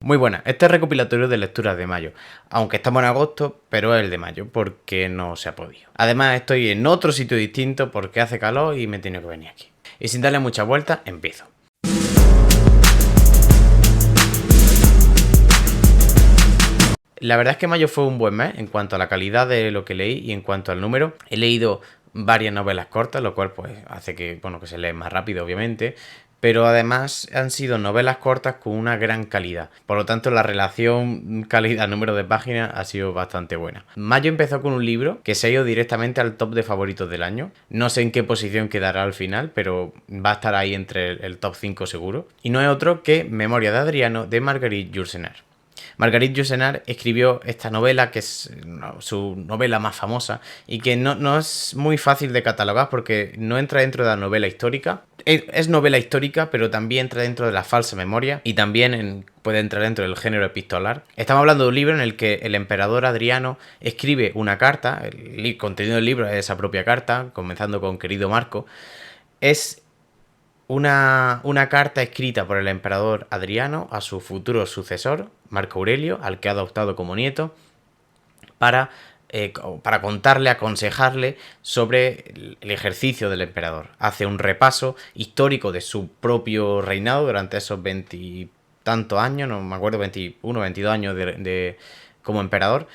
Muy buena, este es recopilatorio de lecturas de mayo, aunque estamos en agosto, pero es el de mayo, porque no se ha podido. Además estoy en otro sitio distinto porque hace calor y me he tenido que venir aquí. Y sin darle mucha vuelta, empiezo. La verdad es que mayo fue un buen mes en cuanto a la calidad de lo que leí y en cuanto al número. He leído varias novelas cortas, lo cual pues hace que, bueno, que se lee más rápido, obviamente. Pero además han sido novelas cortas con una gran calidad. Por lo tanto, la relación calidad-número de páginas ha sido bastante buena. Mayo empezó con un libro que se ha ido directamente al top de favoritos del año. No sé en qué posición quedará al final, pero va a estar ahí entre el top 5 seguro. Y no es otro que Memoria de Adriano de Marguerite Yourcenar. Marguerite Yourcenar escribió esta novela, que es su novela más famosa, y que no es muy fácil de catalogar porque no entra dentro de la novela histórica. Es novela histórica, pero también entra dentro de la falsa memoria y también puede entrar dentro del género epistolar. Estamos hablando de un libro en el que el emperador Adriano escribe una carta, el contenido del libro es esa propia carta, comenzando con querido Marco. Es una carta escrita por el emperador Adriano a su futuro sucesor, Marco Aurelio, al que ha adoptado como nieto, para contarle, aconsejarle sobre el ejercicio del emperador. Hace un repaso histórico de su propio reinado durante esos veintitantos años, no me acuerdo, 21, 22 años como emperador,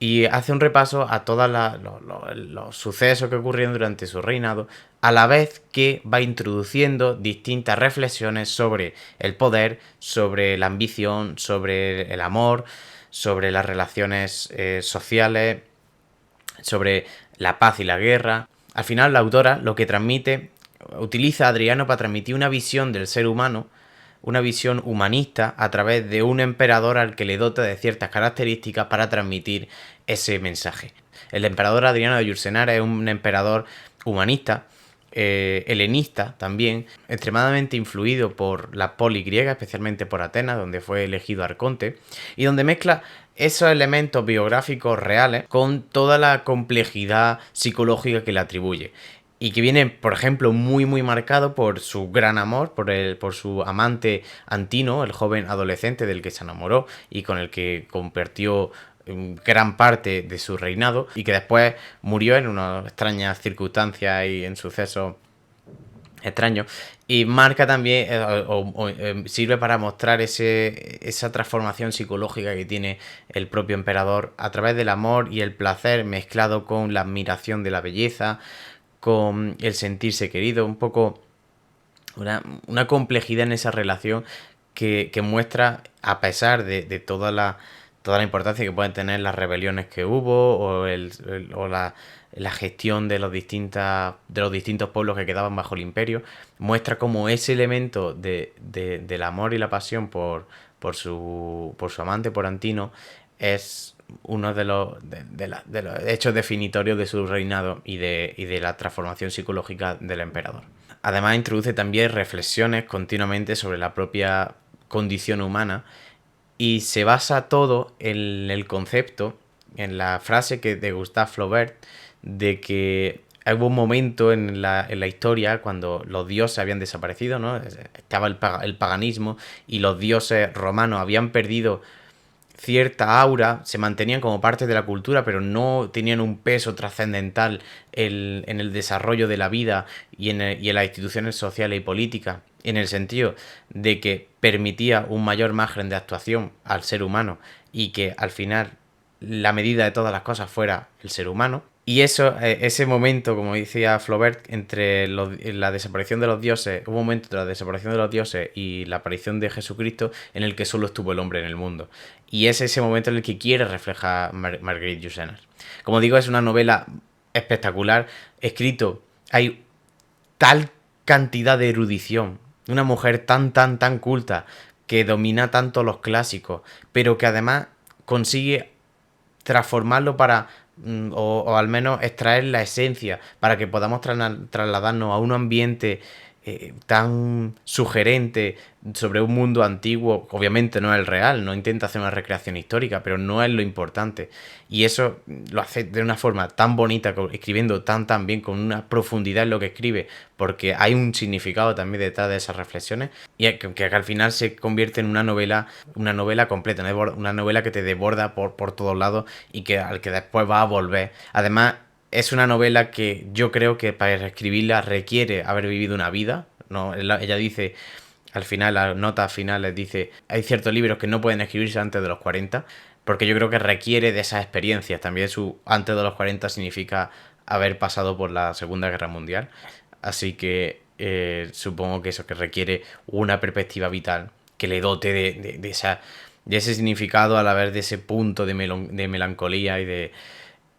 y hace un repaso a todos los sucesos que ocurrieron durante su reinado, a la vez que va introduciendo distintas reflexiones sobre el poder, sobre la ambición, sobre el amor, sobre las relaciones sociales, sobre la paz y la guerra. Al final la autora lo que utiliza a Adriano para transmitir una visión del ser humano, una visión humanista a través de un emperador al que le dota de ciertas características para transmitir ese mensaje. El emperador Adriano de Yourcenar es un emperador humanista, helenista también, extremadamente influido por la polis griega, especialmente por Atenas, donde fue elegido arconte, y donde mezcla esos elementos biográficos reales con toda la complejidad psicológica que le atribuye. Y que viene, por ejemplo, muy marcado por su gran amor, por su amante Antino, el joven adolescente del que se enamoró y con el que compartió gran parte de su reinado y que después murió en unas extrañas circunstancias y en sucesos extraños. Y marca también, sirve para mostrar esa transformación psicológica que tiene el propio emperador a través del amor y el placer mezclado con la admiración de la belleza, con el sentirse querido, un poco una complejidad en esa relación que muestra, a pesar de toda la importancia que pueden tener las rebeliones que hubo o la gestión de los distintos pueblos que quedaban bajo el imperio, muestra cómo ese elemento del amor y la pasión por su amante, por Antino, es uno de los hechos definitorios de su reinado y de la transformación psicológica del emperador. Además introduce también reflexiones continuamente sobre la propia condición humana y se basa todo en el concepto, en la frase de Gustave Flaubert, de que hubo un momento en la historia cuando los dioses habían desaparecido, ¿no? Estaba el paganismo y los dioses romanos habían perdido cierta aura, se mantenían como parte de la cultura, pero no tenían un peso trascendental en el desarrollo de la vida y en las instituciones sociales y políticas, en el sentido de que permitía un mayor margen de actuación al ser humano y que al final la medida de todas las cosas fuera el ser humano. Y ese momento, como decía Flaubert, entre la desaparición de los dioses, hubo un momento entre la desaparición de los dioses y la aparición de Jesucristo en el que solo estuvo el hombre en el mundo. Y es ese momento en el que quiere reflejar Marguerite Yourcenar. Como digo, es una novela espectacular. Hay tal cantidad de erudición. Una mujer tan culta que domina tanto los clásicos, pero que además consigue transformarlo o al menos extraer la esencia para que podamos trasladarnos a un ambiente tan sugerente sobre un mundo antiguo. Obviamente no es el real, no intenta hacer una recreación histórica, pero no es lo importante. Y eso lo hace de una forma tan bonita, escribiendo tan bien, con una profundidad en lo que escribe, porque hay un significado también detrás de esas reflexiones, y que al final se convierte en una novela completa, una novela que te desborda por todos lados y que al que después va a volver. Además, es una novela que yo creo que para escribirla requiere haber vivido una vida, ¿no? Ella dice, al final, las notas finales dice, hay ciertos libros que no pueden escribirse antes de los 40, porque yo creo que requiere de esas experiencias. También su antes de los 40 significa haber pasado por la Segunda Guerra Mundial. Así que supongo que eso, que requiere una perspectiva vital que le dote de ese significado, a la vez de ese punto de melancolía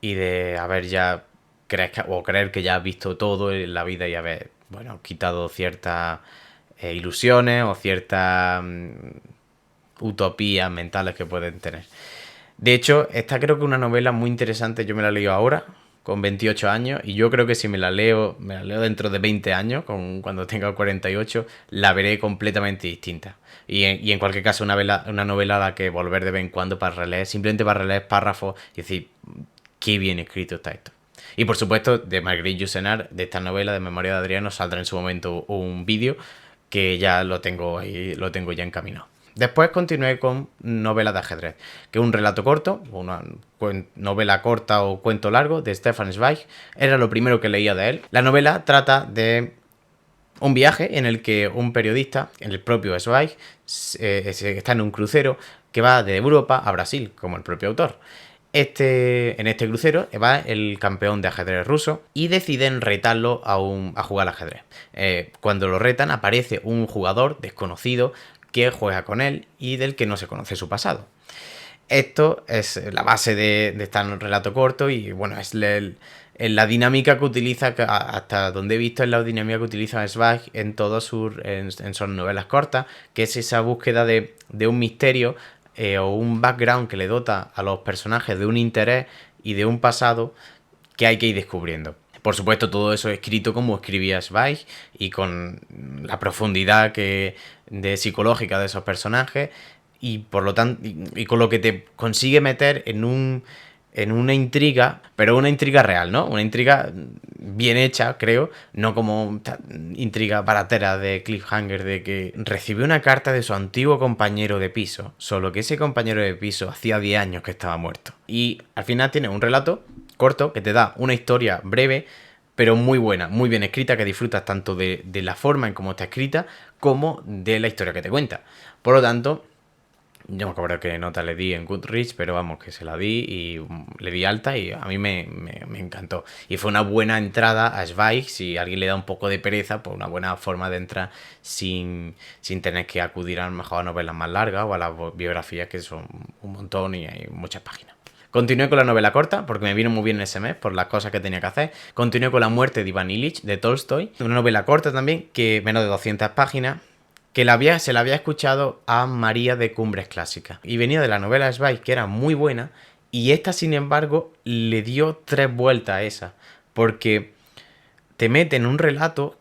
y de haber ya creer que ya has visto todo en la vida y haber, bueno, quitado ciertas ilusiones o ciertas utopías mentales que pueden tener. De hecho, esta creo que es una novela muy interesante. Yo me la he leído ahora, con 28 años, y yo creo que si me la leo dentro de 20 años, cuando tenga 48, la veré completamente distinta. Y en cualquier caso, una novela a la que volver de vez en cuando para releer, simplemente para releer párrafos y decir, qué bien escrito está esto. Y por supuesto, de Marguerite Yourcenar, de esta novela de Memoria de Adriano, saldrá en su momento un vídeo que ya lo tengo ahí, lo tengo ya encaminado. Después continué con Novela de ajedrez, que es un relato corto, una novela corta o cuento largo de Stefan Zweig. Era lo primero que leía de él. La novela trata de un viaje en el que un periodista, el propio Zweig, está en un crucero que va de Europa a Brasil, como el propio autor. En este crucero va el campeón de ajedrez ruso y deciden retarlo a jugar al ajedrez. Cuando lo retan aparece un jugador desconocido que juega con él y del que no se conoce su pasado. Esto es la base de este relato corto y bueno, es la dinámica que utiliza, hasta donde he visto, es la dinámica que utiliza Zweig en todas sus novelas cortas, que es esa búsqueda de un misterio o un background que le dota a los personajes de un interés y de un pasado que hay que ir descubriendo. Por supuesto, todo eso escrito como escribía Zweig y con la profundidad de psicológica de esos personajes y por lo tanto y con lo que te consigue meter en una intriga, pero una intriga real, ¿no? Una intriga bien hecha, creo, no como intriga baratera de cliffhanger de que recibió una carta de su antiguo compañero de piso, solo que ese compañero de piso hacía 10 años que estaba muerto. Y al final tiene un relato corto que te da una historia breve, pero muy buena, muy bien escrita, que disfrutas tanto de la forma en cómo está escrita como de la historia que te cuenta. Por lo tanto, yo me acuerdo qué nota le di en Goodreads, pero vamos, que se la di y le di alta y a mí me encantó. Y fue una buena entrada a Zweig. Si a alguien le da un poco de pereza, pues una buena forma de entrar sin tener que acudir a lo mejor a novelas más largas o a las biografías, que son un montón y hay muchas páginas. Continué con la novela corta, porque me vino muy bien ese mes por las cosas que tenía que hacer. Continué con La muerte de Iván Ilich, de Tolstoy. Una novela corta también, que menos de 200 páginas, que se la había escuchado a María de Cumbres Clásicas. Y venía de la novela de Zweig, que era muy buena, y esta, sin embargo, le dio 3 vueltas a esa. Porque te mete en un relato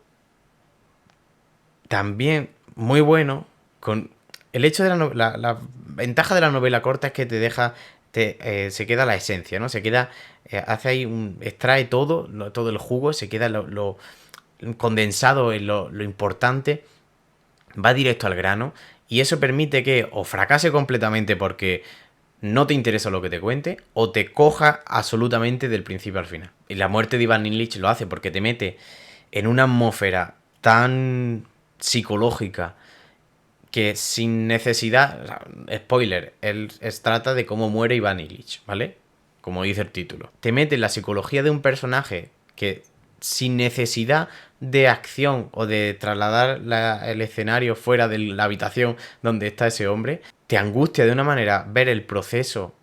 también muy bueno, con el hecho de la ventaja de la novela corta es que te deja, se queda la esencia, ¿no? Se queda, hace ahí extrae todo el jugo, se queda lo condensado en lo importante, va directo al grano y eso permite que o fracase completamente porque no te interesa lo que te cuente o te coja absolutamente del principio al final. Y La muerte de Iván Ilich lo hace porque te mete en una atmósfera tan psicológica que sin necesidad, o sea, spoiler, trata de cómo muere Iván Ilich, ¿vale? Como dice el título. Te mete en la psicología de un personaje que sin necesidad de acción o de trasladar el escenario fuera de la habitación donde está ese hombre, te angustia de una manera ver el proceso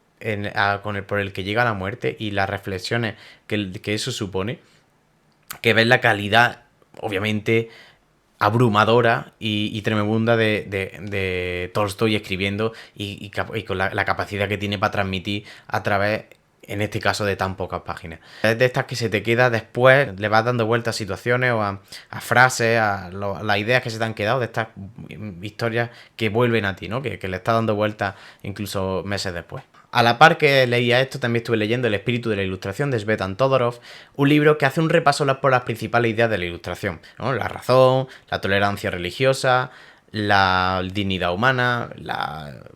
por el que llega a la muerte y las reflexiones que eso supone, que ves la calidad, obviamente, abrumadora y tremenda de Tolstoy escribiendo y con la capacidad que tiene para transmitir a través en este caso de tan pocas páginas. Es de estas que se te queda después, le vas dando vueltas a situaciones o a frases, a las ideas que se te han quedado, de estas historias que vuelven a ti, ¿no? Que le estás dando vueltas incluso meses después. A la par que leía esto, también estuve leyendo El espíritu de la ilustración de Svetan Todorov, un libro que hace un repaso por las principales ideas de la ilustración, ¿no? La razón, la tolerancia religiosa, la dignidad humana, el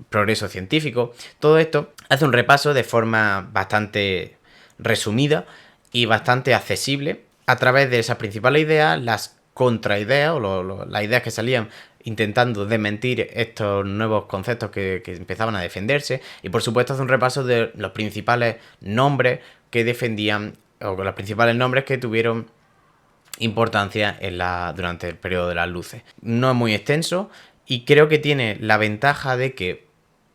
progreso científico. Todo esto hace un repaso de forma bastante resumida y bastante accesible a través de esas principales ideas, las contraideas o las ideas que salían intentando desmentir estos nuevos conceptos que empezaban a defenderse, y por supuesto hace un repaso de los principales nombres que defendían o los principales nombres que tuvieron importancia durante el periodo de las luces. No es muy extenso y creo que tiene la ventaja de que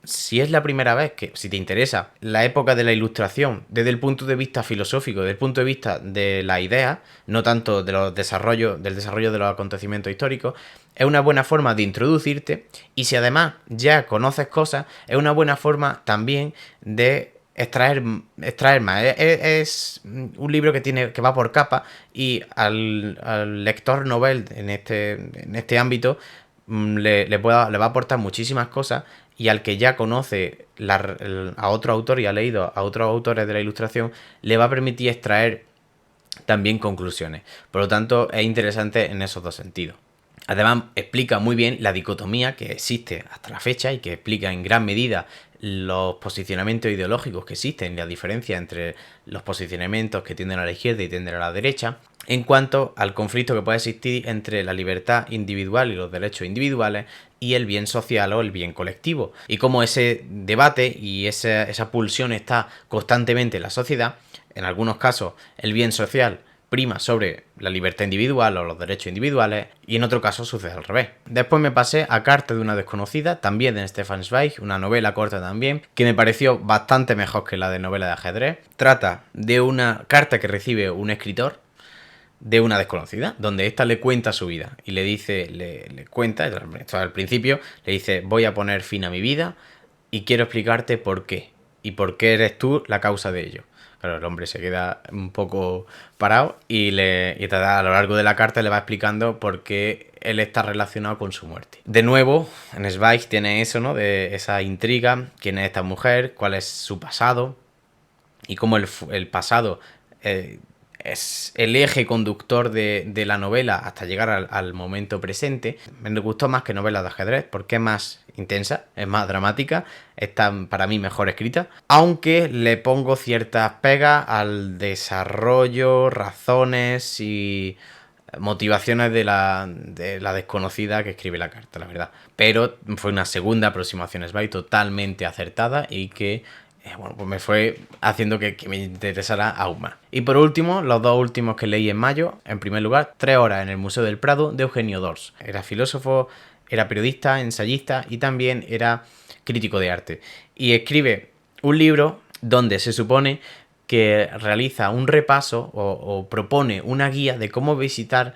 si es la primera vez que, si te interesa la época de la ilustración desde el punto de vista filosófico, desde el punto de vista de la idea, no tanto del desarrollo de los acontecimientos históricos, es una buena forma de introducirte, y si además ya conoces cosas, es una buena forma también de extraer más. Es un libro que va por capa, y al lector novel en este ámbito le va a aportar muchísimas cosas, y al que ya conoce a otro autor y ha leído a otros autores de la ilustración, le va a permitir extraer también conclusiones. Por lo tanto, es interesante en esos dos sentidos. Además, explica muy bien la dicotomía que existe hasta la fecha y que explica en gran medida los posicionamientos ideológicos que existen, la diferencia entre los posicionamientos que tienden a la izquierda y tienden a la derecha, en cuanto al conflicto que puede existir entre la libertad individual y los derechos individuales y el bien social o el bien colectivo, y cómo ese debate y esa pulsión está constantemente en la sociedad. En algunos casos el bien social prima sobre la libertad individual o los derechos individuales, y en otro caso sucede al revés. Después me pasé a Carta de una desconocida, también de Stefan Zweig, una novela corta también, que me pareció bastante mejor que la de novela de ajedrez. Trata de una carta que recibe un escritor de una desconocida, donde ésta le cuenta su vida y le dice, le cuenta, esto al principio, le dice: voy a poner fin a mi vida y quiero explicarte por qué, y por qué eres tú la causa de ello. Claro, el hombre se queda un poco parado y a lo largo de la carta le va explicando por qué él está relacionado con su muerte. De nuevo, en Zweig tiene eso, ¿no? De esa intriga, quién es esta mujer, cuál es su pasado, y cómo el pasado es el eje conductor de la novela hasta llegar al momento presente. Me gustó más que novelas de ajedrez porque es más intensa, es más dramática, está para mí mejor escrita, aunque le pongo ciertas pegas al desarrollo, razones y motivaciones de la desconocida que escribe la carta, la verdad. Pero fue una segunda aproximación a Zweig totalmente acertada y que pues me fue haciendo que me interesara aún más. Y por último, los dos últimos que leí en mayo. En primer lugar, 3 horas en el Museo del Prado, de Eugenio Dors. Era filósofo, era periodista, ensayista y también era crítico de arte. Y escribe un libro donde se supone que realiza un repaso o propone una guía de cómo visitar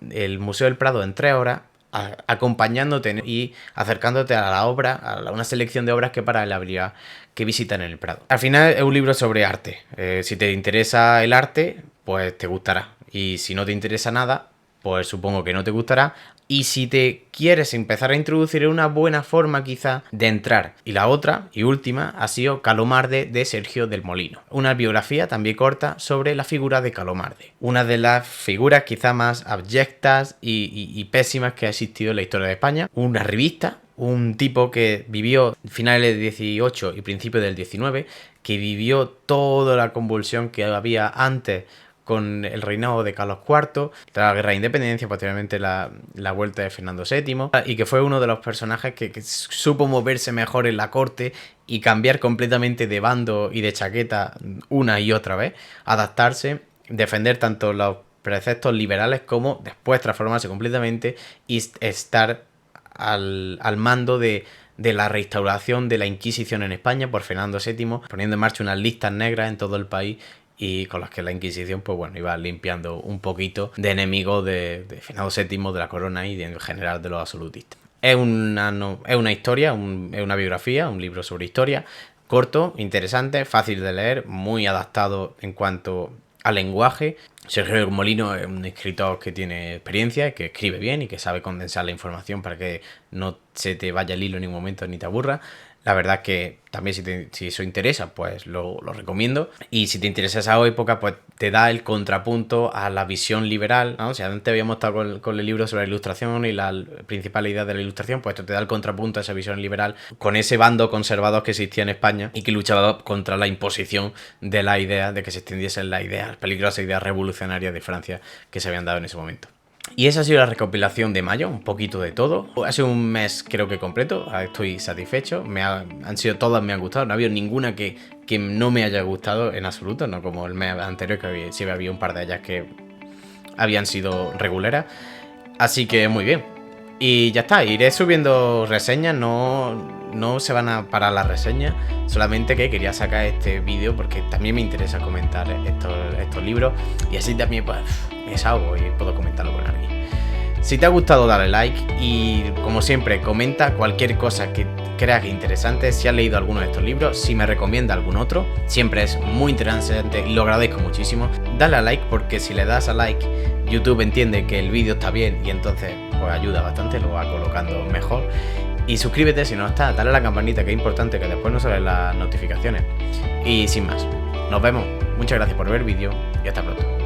el Museo del Prado en 3 horas, acompañándote y acercándote a la obra, a una selección de obras que para él habría que visitar en el Prado. Al final es un libro sobre arte. Si te interesa el arte, pues te gustará. Y si no te interesa nada, pues supongo que no te gustará. Y si te quieres empezar a introducir, es una buena forma quizá de entrar. Y la otra y última ha sido Calomarde, de Sergio del Molino. Una biografía también corta sobre la figura de Calomarde. Una de las figuras quizá más abyectas y pésimas que ha existido en la historia de España. Una revista, un tipo que vivió finales del 18 y principios del 19, que vivió toda la convulsión que había antes con el reinado de Carlos IV, la guerra de independencia, posteriormente la vuelta de Fernando VII, y que fue uno de los personajes que supo moverse mejor en la corte y cambiar completamente de bando y de chaqueta una y otra vez, adaptarse, defender tanto los preceptos liberales como después transformarse completamente y estar al mando de la restauración de la Inquisición en España por Fernando VII, poniendo en marcha unas listas negras en todo el país, y con las que la Inquisición, pues bueno, iba limpiando un poquito de enemigos de Fernando VII, de la corona y en general de los absolutistas. Es una historia, es una biografía, un libro sobre historia, corto, interesante, fácil de leer, muy adaptado en cuanto al lenguaje. Sergio Molino es un escritor que tiene experiencia, que escribe bien y que sabe condensar la información para que no se te vaya el hilo en ningún momento ni te aburra. La verdad es que también si eso interesa, pues lo recomiendo. Y si te interesa esa época, pues te da el contrapunto a la visión liberal, ¿no? O sea, antes habíamos estado con el libro sobre la ilustración y la principal idea de la ilustración, pues esto te da el contrapunto a esa visión liberal con ese bando conservador que existía en España y que luchaba contra la imposición de la idea, de que se extendiesen las ideas, peligrosas ideas revolucionarias de Francia que se habían dado en ese momento. Y esa ha sido la recopilación de mayo, un poquito de todo. Ha sido un mes creo que completo, estoy satisfecho. Han sido todas, me han gustado, no ha habido ninguna que no me haya gustado en absoluto, no como el mes anterior que sí había un par de ellas que habían sido reguleras. Así que muy bien. Y ya está, iré subiendo reseñas, no se van a parar las reseñas, solamente que quería sacar este vídeo porque también me interesa comentar estos libros y así también pues me desahogo y puedo comentarlo con alguien. Si te ha gustado, dale like y como siempre comenta cualquier cosa que creas interesante, si has leído alguno de estos libros, si me recomienda algún otro, siempre es muy interesante y lo agradezco muchísimo. Dale a like porque si le das a like, YouTube entiende que el vídeo está bien y entonces pues ayuda bastante, lo va colocando mejor. Y suscríbete si no estás, dale a la campanita que es importante que después no salen las notificaciones. Y sin más, nos vemos, muchas gracias por ver el vídeo y hasta pronto.